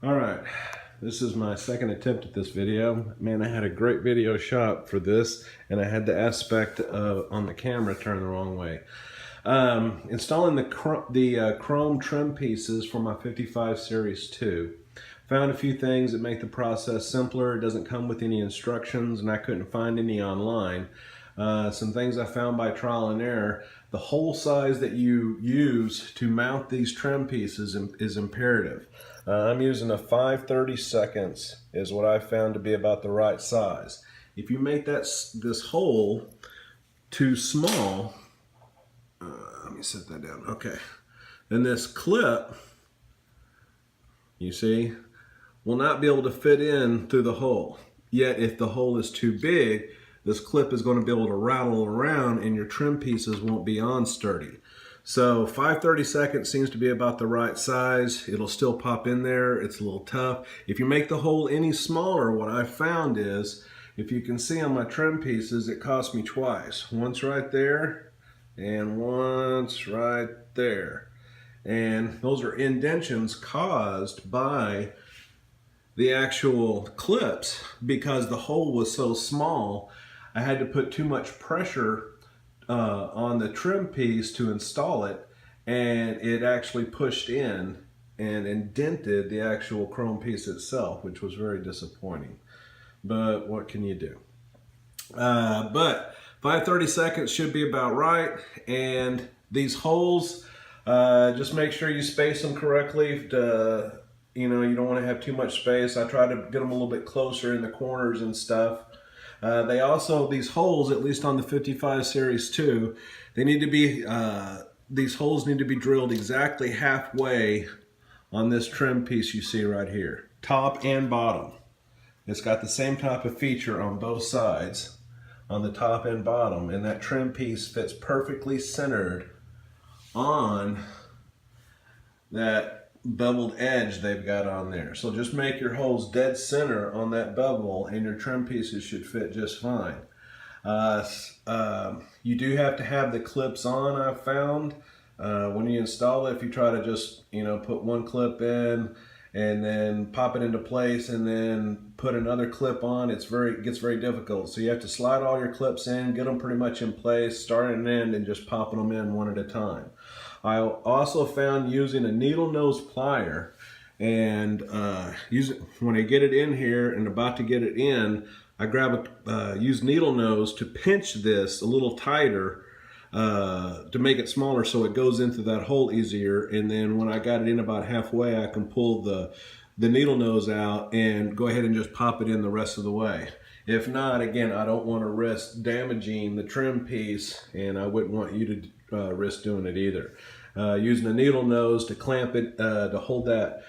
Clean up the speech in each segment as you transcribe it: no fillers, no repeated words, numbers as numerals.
All right, this is my second attempt at this video. Man, I had a great video shot for this, and I had the aspect on the camera turned the wrong way. Installing the chrome trim pieces for my 55 Series 2. Found a few things that make the process simpler. It doesn't come with any instructions, and I couldn't find any online. Some things I found by trial and error. The hole size that you use to mount these trim pieces is imperative. I'm using a 5/32 is what I found to be about the right size. If you make this hole too small, let me set that down. Okay, then this clip, you see, will not be able to fit in through the hole. Yet if the hole is too big, this clip is going to be able to rattle around and your trim pieces won't be on sturdy. So 5/32 seems to be about the right size. It'll still pop in there. It's a little tough. If you make the hole any smaller, what I found is, if you can see on my trim pieces, it cost me twice. Once right there and once right there. And those are indentions caused by the actual clips because the hole was so small. I had to put too much pressure on the trim piece to install it, and it actually pushed in and indented the actual chrome piece itself, which was very disappointing. But what can you do? But 5/32 should be about right, and these holes, just make sure you space them correctly. You don't want to have too much space. I try to get them a little bit closer in the corners and stuff. These holes, at least on the 55 Series 2, they need to be, these holes need to be drilled exactly halfway on this trim piece you see right here, top and bottom. It's got the same type of feature on both sides, on the top and bottom, and that trim piece fits perfectly centered on that beveled edge they've got on there. So just make your holes dead center on that bevel and your trim pieces should fit just fine. You do have to have the clips on, I've found. When you install it, if you try to just put one clip in and then pop it into place and then put another clip on, it gets very difficult. So you have to slide all your clips in, get them pretty much in place, start and end, and just popping them in one at a time. I also found using a needle nose plier and when I get it in here and about to get it in, I use needle nose to pinch this a little tighter to make it smaller so it goes into that hole easier. And then when I got it in about halfway, I can pull the needle nose out and go ahead and just pop it in the rest of the way. If not, again, I don't want to risk damaging the trim piece, and I wouldn't want you to risk doing it either. Using a needle nose to clamp it, to hold that,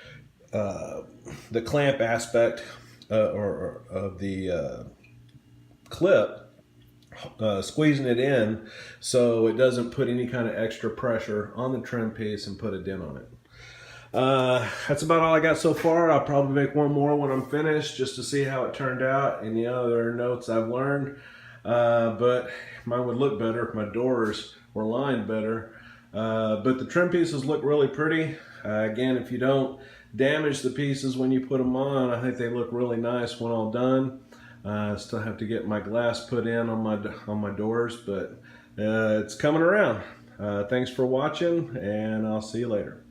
the clamp aspect of the clip, squeezing it in so it doesn't put any kind of extra pressure on the trim piece and put a dent on it. That's about all I got so far. I'll probably make one more when I'm finished just to see how it turned out. And there are notes I've learned, but mine would look better if my doors were lined better. But the trim pieces look really pretty. Again, if you don't damage the pieces when you put them on, I think they look really nice when all done. I still have to get my glass put in on my doors, but it's coming around. Thanks for watching, and I'll see you later.